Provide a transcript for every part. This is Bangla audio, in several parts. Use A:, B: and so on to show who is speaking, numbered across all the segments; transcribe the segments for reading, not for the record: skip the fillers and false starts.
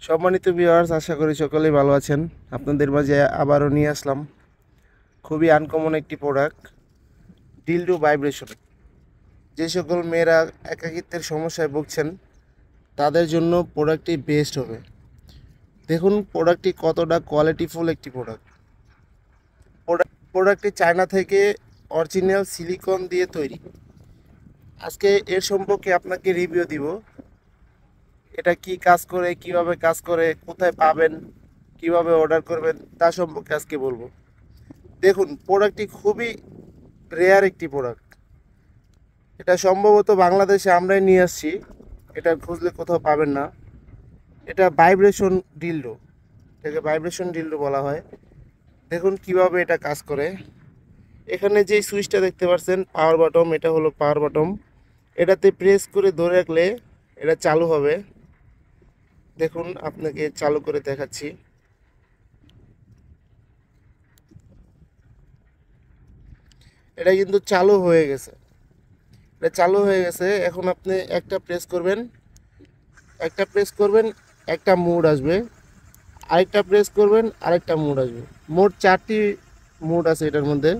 A: সম্মানিত ভিউয়ার্স, আশা করি সকলেই ভালো আছেন। আপনাদের মাঝে আবারও নিয়ে আসলাম খুবই আনকমন একটি প্রোডাক্ট, ডিলডো ভাইব্রেশন। যে সকল মেয়েরা একাকিত্বের সমস্যায় ভুগছেন তাদের জন্য প্রোডাক্টটি বেস্ট হবে। দেখুন প্রোডাক্টটি কতটা কোয়ালিটিফুল একটি প্রোডাক্ট। প্রোডাক্টটি চায়না থেকে অরিজিনাল সিলিকন দিয়ে তৈরি। আজকে এর সম্পর্কে আপনাকে রিভিউ দিব। এটা কি কাজ করে, কিভাবে কাজ করে, কোথায় পাবেন, কিভাবে অর্ডার করবেন তা সম্পর্কে আজকে বলবো। দেখুন প্রোডাক্টটি খুবই রেয়ার একটি প্রোডাক্ট। এটা সম্ভবত বাংলাদেশে আমরাই নিয়ে আসছি, এটা খুঁজলে কোথাও পাবেন না। এটা ভাইব্রেশন ডিলডো, এটাকে ভাইব্রেশন ডিলডো বলা হয়। দেখুন কিভাবে এটা কাজ করে। এখানে যে সুইচটা দেখতে পাচ্ছেন পাওয়ার বাটন, এটা হলো পাওয়ার বাটন। এটাতে প্রেস করে ধরে রাখলে এটা চালু হবে। দেখুন আপনাকে চালু করে দেখাচ্ছি। এটা কিন্তু চালু হয়ে গেছে, এটা চালু হয়ে গেছে। এখন আপনি একটা প্রেস করবেন, একটা মোড আসবে, আরেকটা প্রেস করবেন, আরেকটা মোড আসবে। মোট 4টি মোড আছে এটার মধ্যে।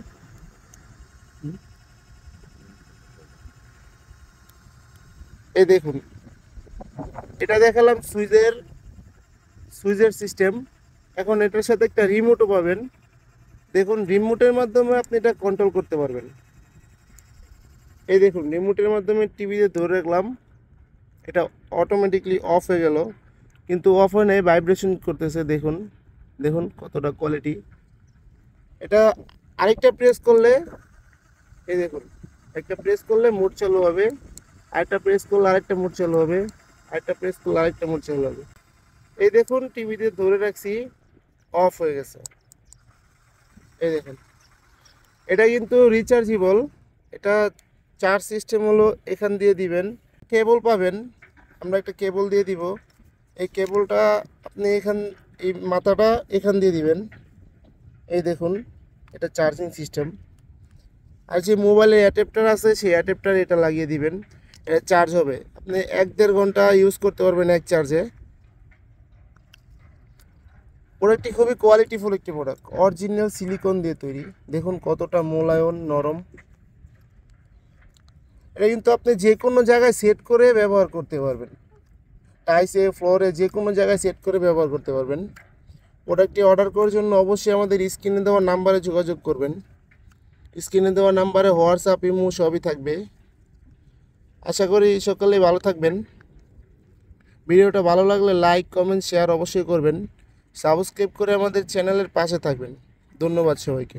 A: এই দেখুন, এটা দেখালাম সুইচের সিস্টেম। এখন এটার সাথে একটা রিমোটও পাবেন। দেখুন রিমোটের মাধ্যমে আপনি এটা কন্ট্রোল করতে পারবেন। এই দেখুন রিমোটের মাধ্যমে টিভিতে ধরে রাখলাম, এটা অটোমেটিকলি অফ হয়ে গেল, কিন্তু অফ হয় নাই, ভাইব্রেশন করতেছে। দেখুন দেখুন কতটা কোয়ালিটি। এটা আরেকটা প্রেস করলে, এই দেখুন একটা প্রেস করলে মোড চালু হবে, আরেকটা প্রেস করলে আরেকটা মোড চালু হবে, আরেকটা প্রেস করলে আরেকটা মোড চালু হবে। এই দেখুন টিভিতে ধরে রাখছি, অফ হয়ে গেছে। এই দেখুন এটা কিন্তু রিচার্জেবল। এটা চার্জ সিস্টেম হলো এখান দিয়ে দিবেন, কেবল পাবেন, আমরা একটা কেবল দিয়ে দিব। এই কেবলটা আপনি এই মাথাটা এখান দিয়ে দিবেন। এই দেখুন এটা চার্জিং সিস্টেম। আর যে মোবাইলে অ্যাডাপ্টার আছে সেই অ্যাডাপ্টার এটা লাগিয়ে দিবেন, এটা চার্জ হবে। আপনি 1-1.5 ঘন্টা ইউজ করতে পারবেন এক চার্জে। প্রোডাক্টটি খুবই কোয়ালিটিফুল একটি প্রোডাক্ট, অরিজিনাল সিলিকন দিয়ে তৈরি। দেখুন কতটা মোলায়ম নরম। এটা কিন্তু আপনি যে কোনো জায়গায় সেট করে ব্যবহার করতে পারবেন, টাইসে ফ্লোরে যে কোনো জায়গায় সেট করে ব্যবহার করতে পারবেন। প্রোডাক্টটি অর্ডার করার জন্য অবশ্যই আমাদের স্ক্রিনে দেওয়া নাম্বারে যোগাযোগ করবেন। স্ক্রিনে দেওয়া নাম্বারে হোয়াটসঅ্যাপ, ইমো সবই থাকবে। আশা করি সকলে ভালো থাকবেন। ভিডিওটা ভালো লাগলে লাইক, কমেন্ট, শেয়ার অবশ্যই করবেন। সাবস্ক্রাইব করে আমাদের চ্যানেলের পাশে থাকবেন। ধন্যবাদ সবাইকে।